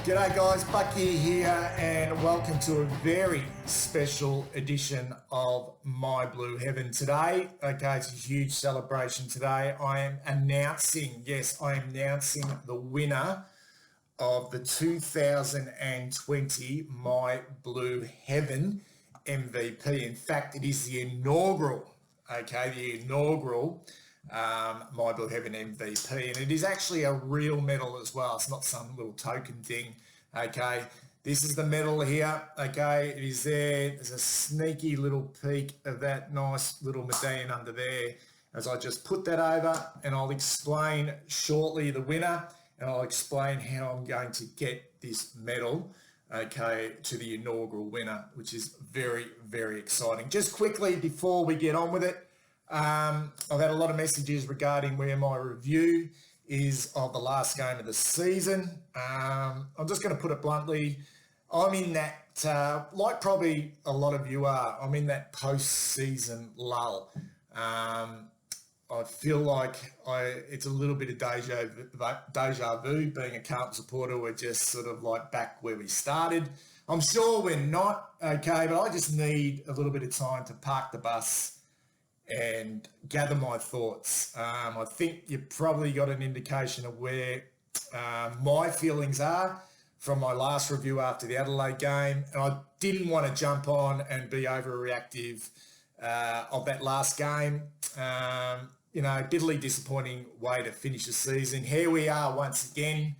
G'day guys, Bucky here and welcome to a very special edition of My Blue Heaven today. Okay, it's a huge celebration today. I am announcing the winner of the 2020 My Blue Heaven MVP. In fact, it is the inaugural My Blue Heaven MVP, and it is actually a real medal as well. It's not some little token thing. Okay, this is the medal here. Okay, it is there. There's a sneaky little peek of that nice little medallion under there as I just put that over, and I'll explain shortly the winner, and I'll explain how I'm going to get this medal, okay, to the inaugural winner, which is very, very exciting. Just quickly before we get on with it, I've had a lot of messages regarding where my review is of the last game of the season. I'm just going to put it bluntly. I'm in that, like probably a lot of you are, I'm in that post-season lull. I feel like it's a little bit of deja vu. Being a Carlton supporter, we're just sort of like back where we started. I'm sure we're not, okay, but I just need a little bit of time to park the bus and gather my thoughts. I think you probably got an indication of where my feelings are from my last review after the Adelaide game, and I didn't want to jump on and be overreactive of that last game. Bitterly disappointing way to finish the season. Here we are once again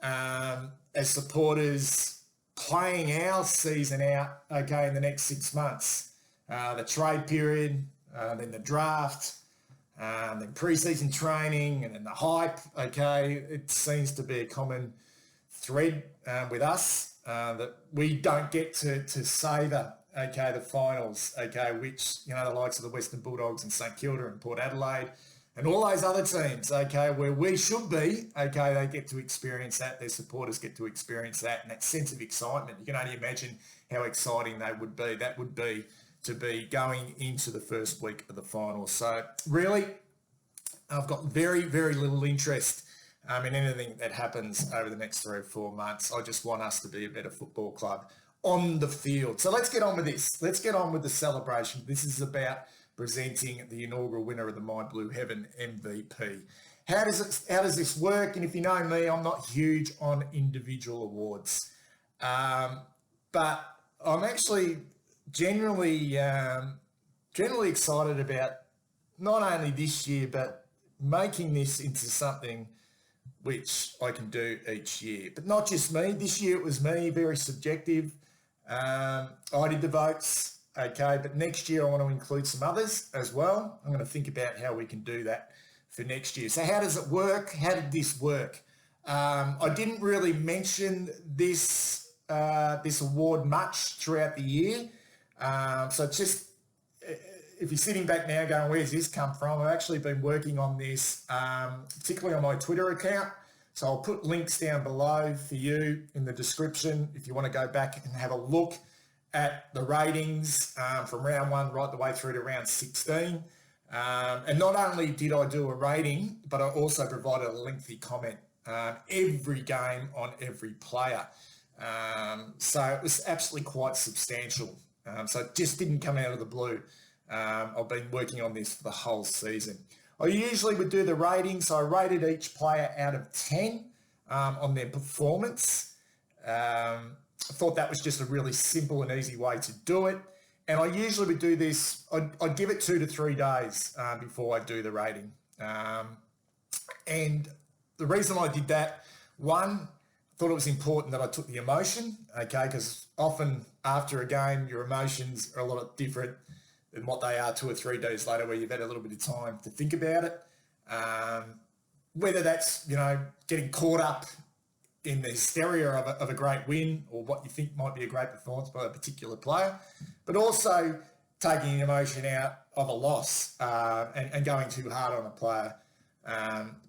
as supporters playing our season out, okay, in the next 6 months. The trade period, then the draft, then pre-season training, and then the hype, okay? It seems to be a common thread with us that we don't get to savour, okay, the finals, okay, which, the likes of the Western Bulldogs and St Kilda and Port Adelaide and all those other teams, okay, where we should be, okay, they get to experience that, their supporters get to experience that, and that sense of excitement. You can only imagine how exciting they would be. That would be to be going into the first week of the final. So really, I've got very, very little interest in anything that happens over the next 3 or 4 months. I just want us to be a better football club on the field. So let's get on with this. Let's get on with the celebration. This is about presenting the inaugural winner of the My Blue Heaven MVP. How does this work? And if you know me, I'm not huge on individual awards, but I'm actually generally excited about not only this year, but making this into something which I can do each year. But not just me. This year it was me, very subjective. I did the votes, okay, but next year I want to include some others as well. I'm going to think about how we can do that for next year. So how does it work? How did this work? I didn't really mention this award much throughout the year. So just, if you're sitting back now going, where's this come from? I've actually been working on this, particularly on my Twitter account. So I'll put links down below for you in the description if you want to go back and have a look at the ratings from round 1 right the way through to round 16. And not only did I do a rating, but I also provided a lengthy comment every game on every player. So it was absolutely quite substantial. So it just didn't come out of the blue. I've been working on this for the whole season. I usually would do the ratings. So I rated each player out of 10 on their performance. I thought that was just a really simple and easy way to do it. And I usually would do this, I'd give it 2 to 3 days before I do the rating. And the reason I did that, one, I thought it was important that I took the emotion, okay, because often after a game, your emotions are a lot different than what they are 2 or 3 days later where you've had a little bit of time to think about it. Whether that's, getting caught up in the hysteria of a great win or what you think might be a great performance by a particular player, but also taking emotion out of a loss and going too hard on a player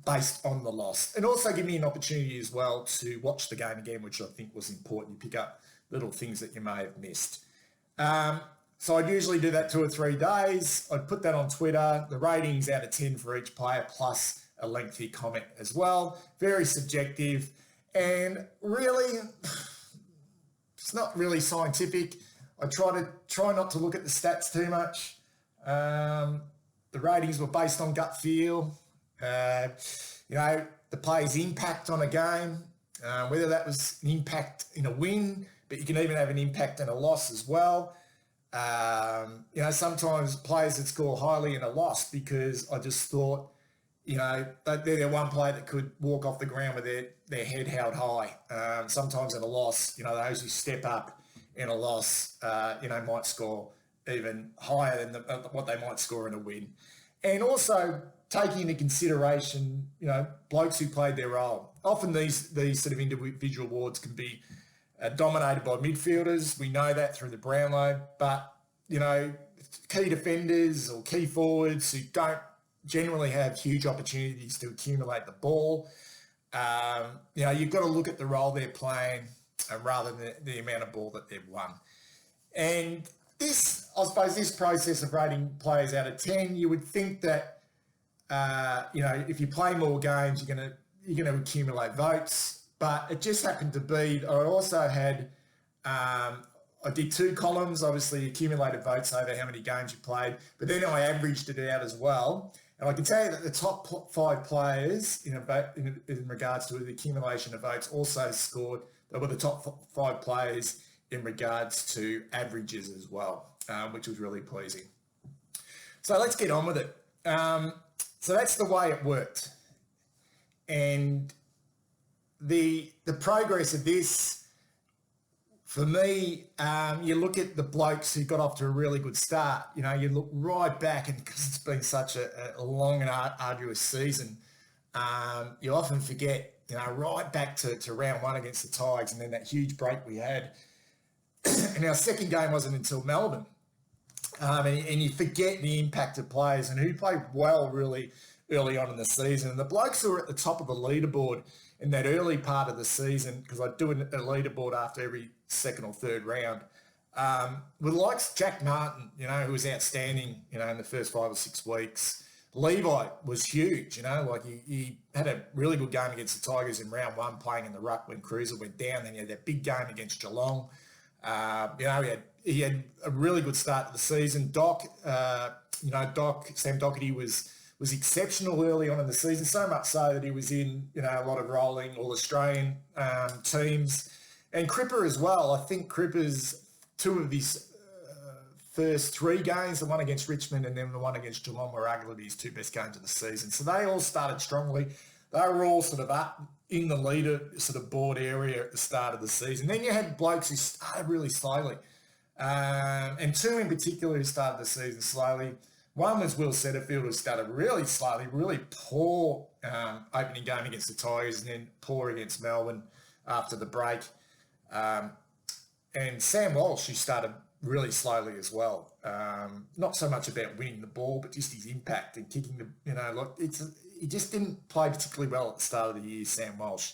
based on the loss. And also give me an opportunity as well to watch the game again, which I think was important. You pick up little things that you may have missed. So I'd usually do that 2 or 3 days. I'd put that on Twitter, the ratings out of 10 for each player, plus a lengthy comment as well. Very subjective. And really, it's not really scientific. I try not to look at the stats too much. The ratings were based on gut feel. The player's impact on a game, whether that was an impact in a win, but you can even have an impact in a loss as well. Sometimes players that score highly in a loss because I just thought, they're the one player that could walk off the ground with their head held high. Sometimes in a loss, those who step up in a loss, might score even higher than what they might score in a win. And also taking into consideration, blokes who played their role. Often these sort of individual awards can be dominated by midfielders. We know that through the Brownlow, but, key defenders or key forwards who don't generally have huge opportunities to accumulate the ball. You've got to look at the role they're playing rather than the amount of ball that they've won. And this process of rating players out of 10, you would think that, if you play more games, you're going to accumulate votes. But it just happened to be, I also had, I did 2 columns, obviously accumulated votes over how many games you played, but then I averaged it out as well. And I can tell you that the top 5 players in regards to the accumulation of votes also scored. They were the top 5 players in regards to averages as well, which was really pleasing. So let's get on with it. So that's the way it worked. And the progress of this, for me, you look at the blokes who got off to a really good start. You look right back, and because it's been such a long and arduous season, you often forget, right back to round 1 against the Tigers, and then that huge break we had. And our second game wasn't until Melbourne. And you forget the impact of players and who played well really early on in the season. And the blokes who were at the top of the leaderboard in that early part of the season, because I do a leaderboard after every second or third round, with likes Jack Martin, who was outstanding, in the first 5 or 6 weeks. Levi was huge, he had a really good game against the Tigers in round 1, playing in the ruck when Cruiser went down. Then he had that big game against Geelong. He had a really good start to the season. Sam Doherty was exceptional early on in the season, so much so that he was in, a lot of rolling All-Australian teams. And Cripper as well. I think Cripper's 2 of his first 3 games, the one against Richmond and then the one against Geelong, were arguably his 2 best games of the season. So they all started strongly. They were all sort of up in the leader sort of board area at the start of the season. Then you had blokes who started really slowly. And 2 in particular who started the season slowly. One was Will Setterfield, who started really slowly, really poor opening game against the Tigers, and then poor against Melbourne after the break. And Sam Walsh, who started really slowly as well. Not so much about winning the ball, but just his impact and kicking he just didn't play particularly well at the start of the year, Sam Walsh.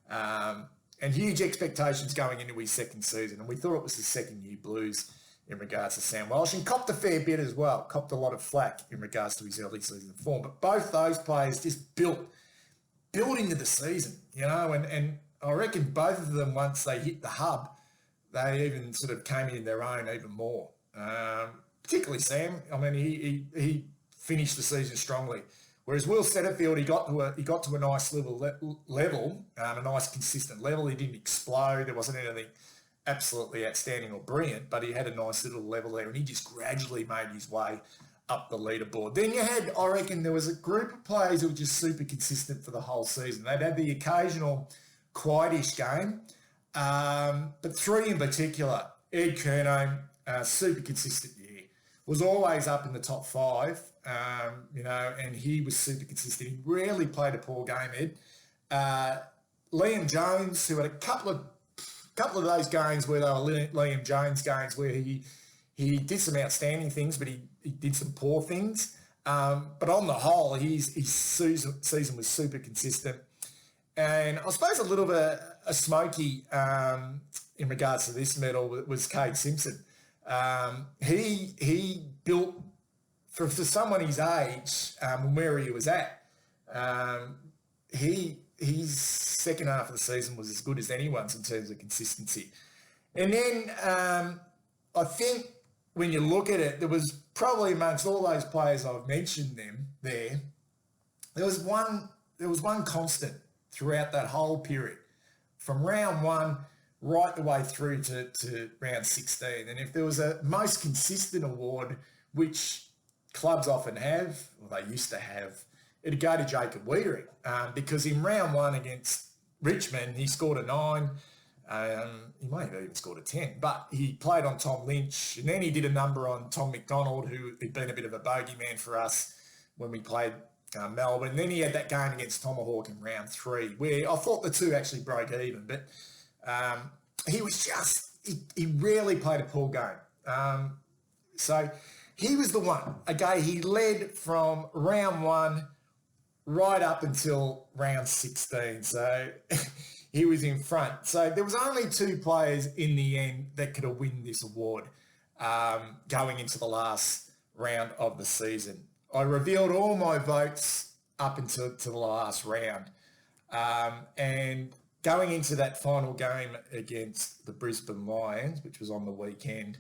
And huge expectations going into his second season. And we thought it was the second year Blues in regards to Sam Walsh, and copped a fair bit as well, copped a lot of flack in regards to his early season form. But both those players just built into the season, and I reckon both of them, once they hit the hub, they even sort of came in their own even more. Particularly Sam. I mean, he finished the season strongly. Whereas Will Setterfield, he got to a nice level, a nice consistent level. He didn't explode. There wasn't anything absolutely outstanding or brilliant, but he had a nice little level there, and he just gradually made his way up the leaderboard. Then you had, I reckon, there was a group of players who were just super consistent for the whole season. They'd had the occasional quietish game, but 3 in particular. Ed Curnow, super consistent year, was always up in the top 5, and he was super consistent. He rarely played a poor game, Ed. Liam Jones, who had a couple of those games where they were Liam Jones games where he did some outstanding things, but he did some poor things. But on the whole, his season was super consistent. And I suppose a little bit a smoky in regards to this medal was Cade Simpson. He built, for someone his age and where he was at, he his second half of the season was as good as anyone's in terms of consistency. And then I think when you look at it, there was probably amongst all those players I've mentioned there was one constant throughout that whole period, from round 1 right the way through to round 16. And if there was a most consistent award, which clubs often have, or they used to have, it'd go to Jacob Wiedering, because in round 1 against Richmond, he scored a 9. He may have even scored a 10, but he played on Tom Lynch, and then he did a number on Tom McDonald, who had been a bit of a bogeyman for us when we played Melbourne. And then he had that game against Tomahawk in round 3, where I thought the two actually broke even, but he was he rarely played a poor game. So he was the one. Okay, he led from round 1 right up until round 16. So he was in front. So there was only 2 players in the end that could have won this award going into the last round of the season. I revealed all my votes up until the last round. And going into that final game against the Brisbane Lions, which was on the weekend,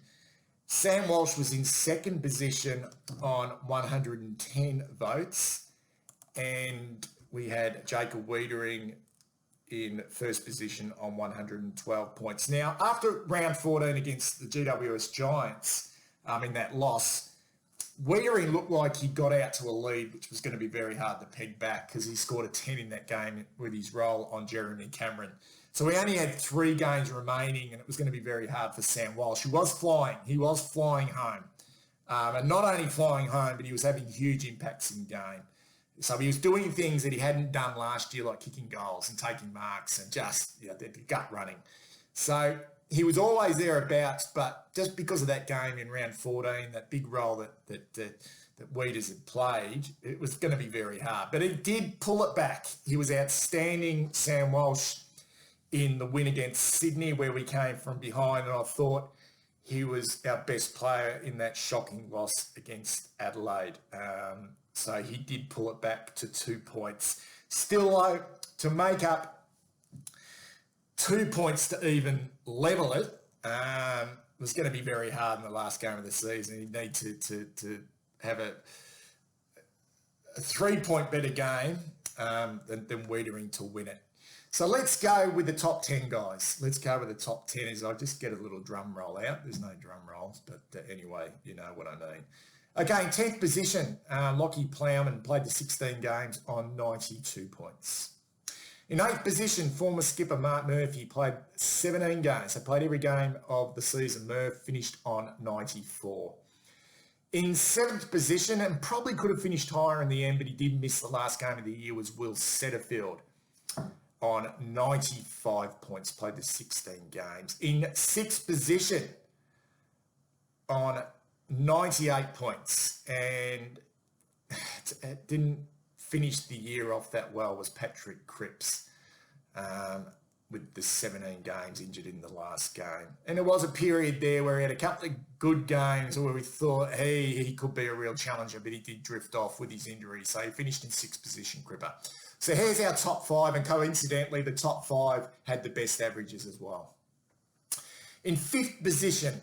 Sam Walsh was in second position on 110 votes. And we had Jacob Wiedering in first position on 112 points. Now, after round 14 against the GWS Giants, in that loss, Wiedering looked like he got out to a lead, which was going to be very hard to peg back because he scored a 10 in that game with his role on Jeremy Cameron. So we only had 3 games remaining, and it was going to be very hard for Sam Walsh, who was flying. He was flying home. And not only flying home, but he was having huge impacts in game. So he was doing things that he hadn't done last year, like kicking goals and taking marks and just the gut running. So he was always thereabouts, but just because of that game in round 14, that big role that Weeders had played, it was going to be very hard. But he did pull it back. He was outstanding, Sam Walsh, in the win against Sydney, where we came from behind, and I thought he was our best player in that shocking loss against Adelaide. So he did pull it back to 2 points. Still, though, to make up 2 points to even level it was going to be very hard in the last game of the season. He'd need to have a 3-point better game than Wiedering to win it. So let's go with the top 10, guys. Let's go with the top 10 as I just get a little drum roll out. There's no drum rolls, but anyway, you know what I mean. Okay, in 10th position, Lockie Plowman played the 16 games on 92 points. In 8th position, former skipper Mark Murphy played 17 games. So played every game of the season. Murph finished on 94. In 7th position, and probably could have finished higher in the end, but he did miss the last game of the year, was Will Setterfield on 95 points, played the 16 games. In 6th position, on 98 points, and didn't finish the year off that well, was Patrick Cripps, with the 17 games, injured in the last game. And there was a period there where he had a couple of good games where we thought, hey, he could be a real challenger, but he did drift off with his injury. So he finished in 6th position, Cripper. So here's our top 5, and coincidentally, the top 5 had the best averages as well. In 5th position,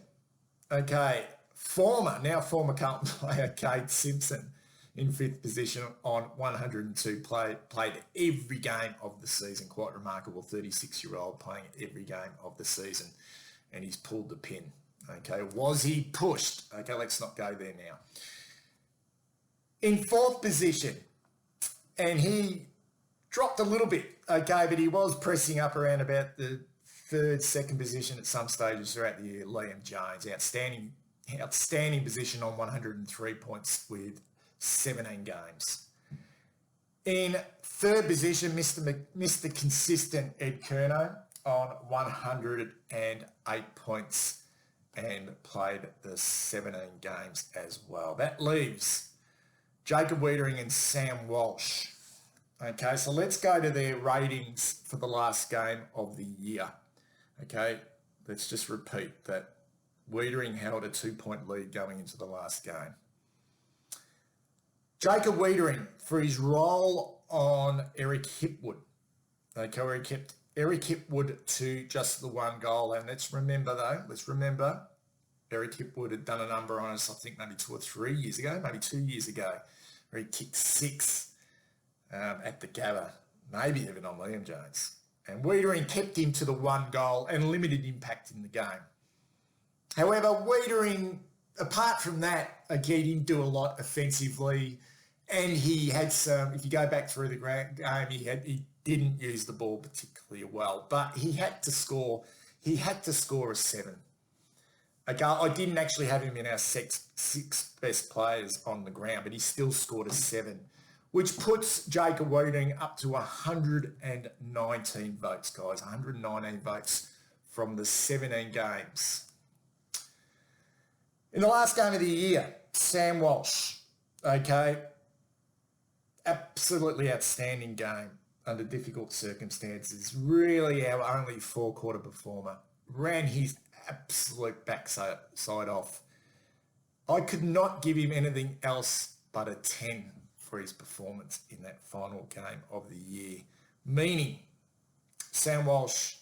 okay, former Carlton player Kate Simpson in 5th position on 102, played every game of the season. Quite remarkable, 36-year-old playing every game of the season, and he's pulled the pin. Okay, was he pushed? Okay, let's not go there now. In 4th position, and he dropped a little bit, okay, but he was pressing up around about the 3rd, 2nd position at some stages throughout the year. Liam Jones, outstanding position on 103 points with 17 games. In 3rd position, Mr. Consistent Ed Curnow on 108 points and played the 17 games as well. That leaves Jacob Wiedering and Sam Walsh. Okay, so let's go to their ratings for the last game of the year. Okay, let's just repeat that. Wiedering held a 2-point lead going into the last game. Jacob Wiedering, for his role on Eric Hipwood, Okay, where he kept Eric Hipwood to just the one goal. And let's remember, Eric Hipwood had done a number on us, I think maybe 2 or 3 years ago, maybe 2 years ago, where he kicked 6 at the Gabba, maybe even on Liam Jones. And Wiedering kept him to the one goal and limited impact in the game. However, Wiedering, apart from that, again, he didn't do a lot offensively. And he had some, if you go back through the game, he didn't use the ball particularly well. But he had to score a 7. Okay, I didn't actually have him in our six best players on the ground, but he still scored a 7, which puts Jacob Wiedering up to 119 votes, guys. 119 votes from the 17 games. In the last game of the year, Sam Walsh, okay, absolutely outstanding game under difficult circumstances. Really our only four-quarter performer. Ran his absolute backside off. I could not give him anything else but a 10 for his performance in that final game of the year. Meaning, Sam Walsh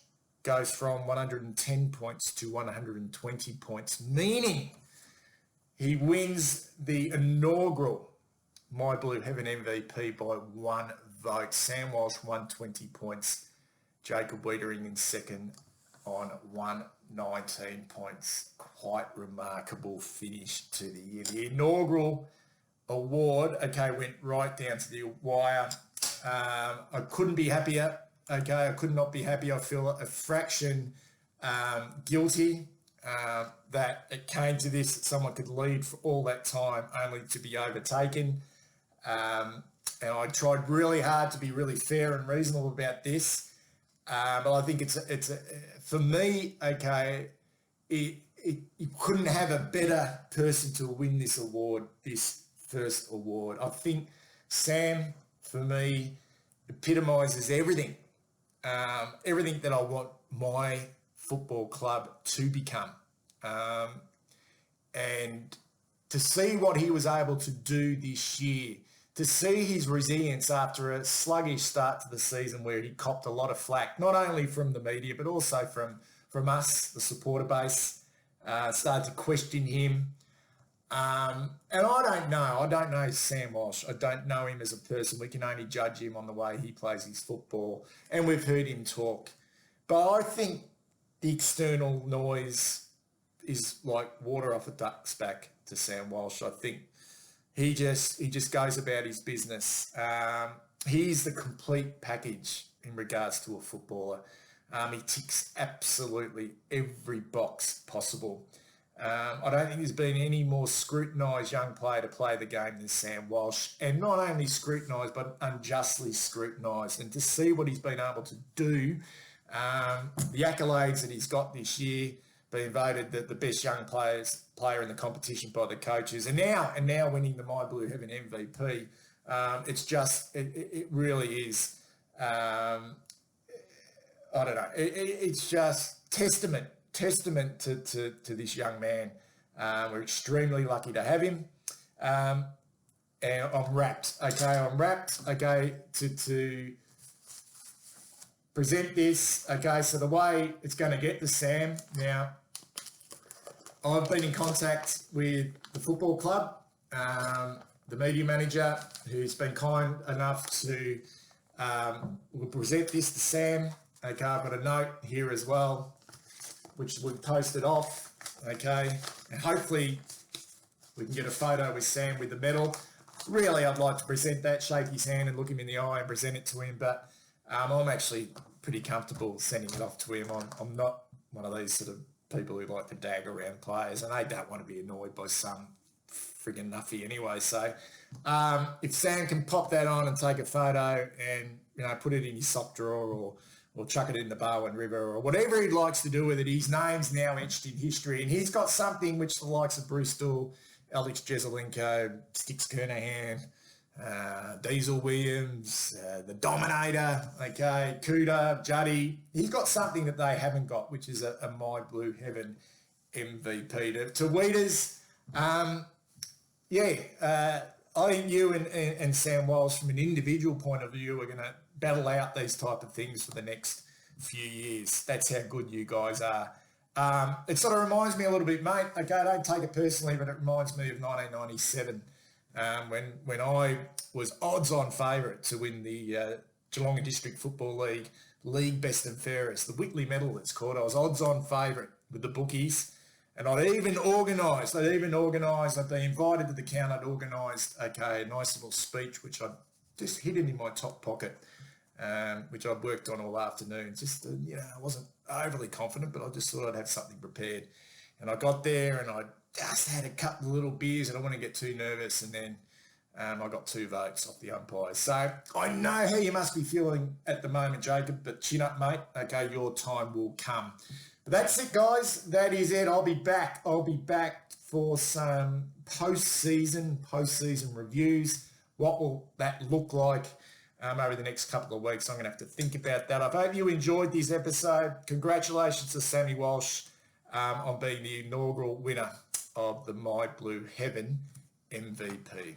goes from 110 points to 120 points. Meaning, he wins the inaugural My Blue Heaven MVP by 1 vote. Sam Walsh, 120 points. Jacob Wiedering in second on 119 points. Quite remarkable finish to the year. The inaugural award, okay, went right down to the wire. I couldn't be happier. Okay, I could not be happier. I feel a fraction guilty that it came to this, that someone could lead for all that time only to be overtaken. And I tried really hard to be really fair and reasonable about this. But I think it's for me, okay, you couldn't have a better person to win this award, this first award. I think Sam, for me, epitomises everything, everything that I want my football club to become. And to see what he was able to do this year, to see his resilience after a sluggish start to the season where he copped a lot of flack, not only from the media, but also from us, the supporter base, started to question him. And I don't know Sam Walsh. I don't know him as a person. We can only judge him on the way he plays his football. And we've heard him talk. But I think the external noise is like water off a duck's back to Sam Walsh. I think he just goes about his business. He's the complete package in regards to a footballer. He ticks absolutely every box possible. I don't think there's been any more scrutinised young player to play the game than Sam Walsh. And not only scrutinised, but unjustly scrutinised. And to see what he's been able to do, the accolades that he's got this year, being voted the best young player in the competition by the coaches, and now winning the My Blue Heaven MVP. It's just, it really is, I don't know, it's just testament to this young man. We're extremely lucky to have him. And I'm wrapped, okay, to present this. Okay, so the way it's going to get to Sam now, I've been in contact with the football club, the media manager, who's been kind enough to present this to Sam. Okay, I've got a note here as well, which we've posted off. Okay, and hopefully we can get a photo with Sam with the medal. Really, I'd like to present that, shake his hand and look him in the eye and present it to him, but I'm actually pretty comfortable sending it off to him. I'm not one of these sort of people who like to dag around players, and they don't want to be annoyed by some friggin' nuffy anyway. So if Sam can pop that on and take a photo and, you know, put it in his sock drawer or chuck it in the Barwon River or whatever he likes to do with it, his name's now etched in history, and he's got something which the likes of Bruce Dool, Alex Jezelenko, Sticks Kernahan, Diesel Williams, the Dominator, okay, Cooter, Juddy. He's got something that they haven't got, which is a My Blue Heaven MVP. To Weeders, I think you and Sam Walsh, from an individual point of view, are going to battle out these type of things for the next few years. That's how good you guys are. It sort of reminds me a little bit, mate. Okay, I don't take it personally, but it reminds me of 1997 when I was odds-on favourite to win the Geelong District Football League Best and Fairest, the Whitley Medal it's called. I was odds-on favourite with the bookies, and I'd been invited to the count, I'd organised, a nice little speech, which I'd just hidden in my top pocket, which I'd worked on all afternoon. Just, I wasn't overly confident, but I just thought I'd have something prepared. And I got there and I just had a couple of little beers and I wouldn't get too nervous, and then I got 2 votes off the umpires. So I know how you must be feeling at the moment, Jacob, but chin up, mate. Okay, your time will come. But that's it, guys. That is it. I'll be back for some post-season reviews. What will that look like over the next couple of weeks? I'm going to have to think about that. I hope you enjoyed this episode. Congratulations to Sammy Walsh on being the inaugural winner of the My Blue Heaven MVP.